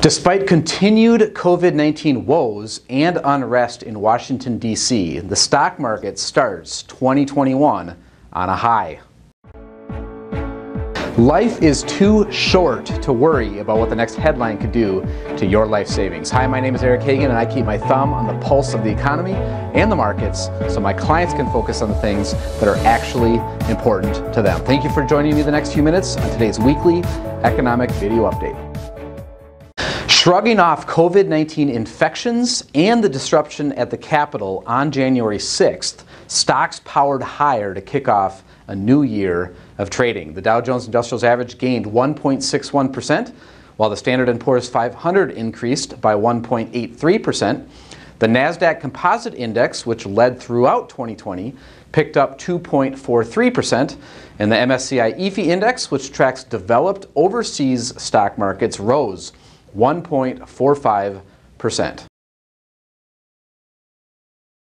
Despite continued COVID-19 woes and unrest in Washington, D.C., the stock market starts 2021 on a high. Life is too short to worry about what the next headline could do to your life savings. Hi, my name is Eric Hagan, and I keep my thumb on the pulse of the economy and the markets so my clients can focus on the things that are actually important to them. Thank you for joining me the next few minutes on today's weekly economic video update. Shrugging off COVID-19 infections and the disruption at the Capitol on January 6th, stocks powered higher to kick off a new year of trading. The Dow Jones Industrials Average gained 1.61%, while the Standard & Poor's 500 increased by 1.83%. The NASDAQ Composite Index, which led throughout 2020, picked up 2.43%, and the MSCI EAFE Index, which tracks developed overseas stock markets, rose 1.45%.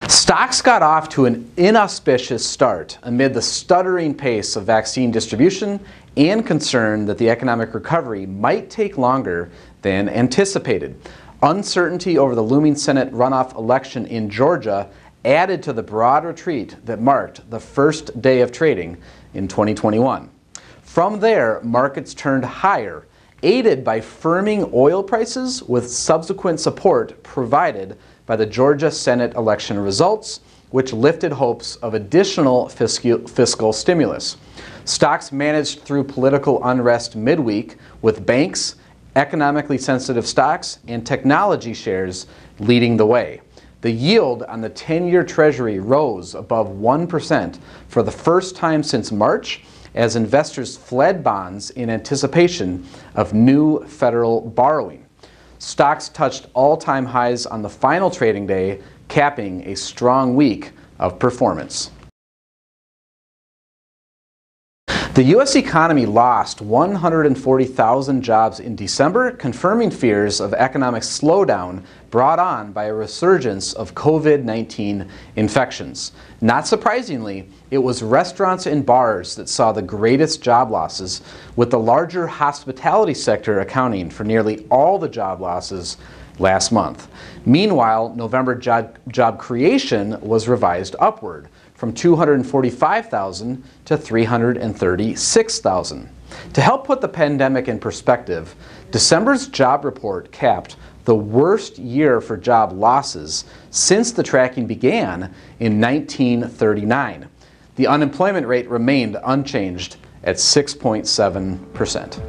Stocks got off to an inauspicious start amid the stuttering pace of vaccine distribution and concern that the economic recovery might take longer than anticipated. Uncertainty over the looming Senate runoff election in Georgia added to the broad retreat that marked the first day of trading in 2021. From there, markets turned higher, aided by firming oil prices with subsequent support provided by the Georgia Senate election results, which lifted hopes of additional fiscal stimulus. Stocks managed through political unrest midweek, with banks, economically sensitive stocks, and technology shares leading the way. The yield on the 10-year Treasury rose above 1% for the first time since March, as investors fled bonds in anticipation of new federal borrowing. Stocks touched all-time highs on the final trading day, capping a strong week of performance. The U.S. economy lost 140,000 jobs in December, confirming fears of economic slowdown brought on by a resurgence of COVID-19 infections. Not surprisingly, it was restaurants and bars that saw the greatest job losses, with the larger hospitality sector accounting for nearly all the job losses last month. Meanwhile, November job creation was revised upward, from 245,000 to 336,000. To help put the pandemic in perspective, December's job report capped the worst year for job losses since the tracking began in 1939. The unemployment rate remained unchanged at 6.7%.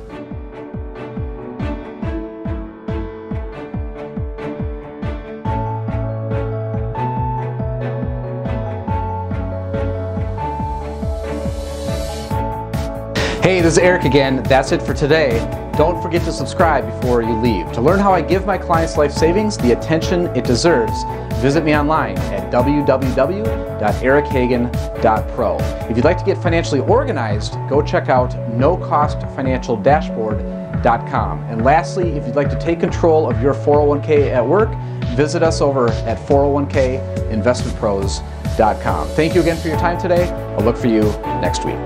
Hey, this is Eric again. That's it for today. Don't forget to subscribe before you leave. To learn how I give my clients' life savings the attention it deserves, visit me online at www.erichagan.pro. If you'd like to get financially organized, go check out nocostfinancialdashboard.com. And lastly, if you'd like to take control of your 401k at work, visit us over at 401kinvestmentpros.com. Thank you again for your time today. I'll look for you next week.